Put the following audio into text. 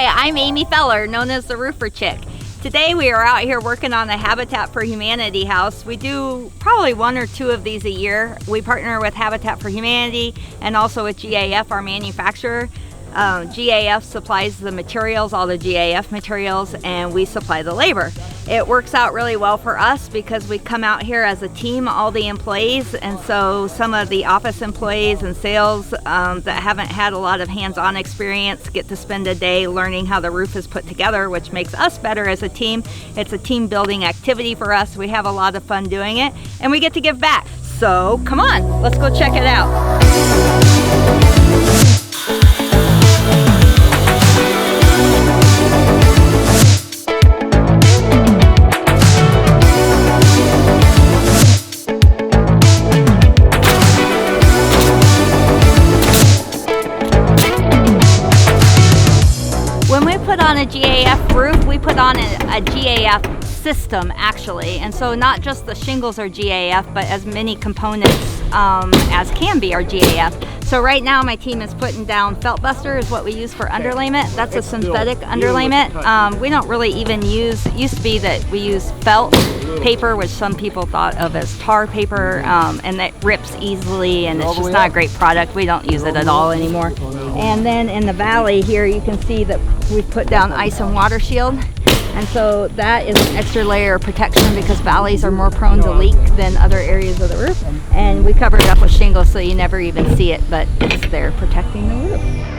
Hi, I'm Amy Feller, known as the Roofer Chick. Today we are out here working on the Habitat for Humanity house. We do probably 1 or 2 of these a year. We partner with Habitat for Humanity and also with GAF, our manufacturer. GAF supplies the materials, all the GAF materials, and we supply the labor. It works out really well for us because we come out here as a team, all the employees, and so some of the office employees and sales that haven't had a lot of hands-on experience get to spend a day learning how the roof is put together, which makes us better as a team. It's a team building activity for us. We have a lot of fun doing it, and we get to give back. So come on, let's go check it out. When we put on a GAF roof, we put on a GAF system actually, and so not just the shingles are GAF, but as many components as can be are GAF. So right now my team is putting down felt buster is what we use for underlayment. That's a synthetic underlayment. We don't really even use, it used to be that we use felt paper, which some people thought of as tar paper, and that rips easily and it's just not a great product. We don't use it at all anymore. And then in the valley here you can see that we've put down ice and water shield. And so that is an extra layer of protection because valleys are more prone to leak than other areas of the roof. And we cover it up with shingles so you never even see it, but it's there protecting the roof.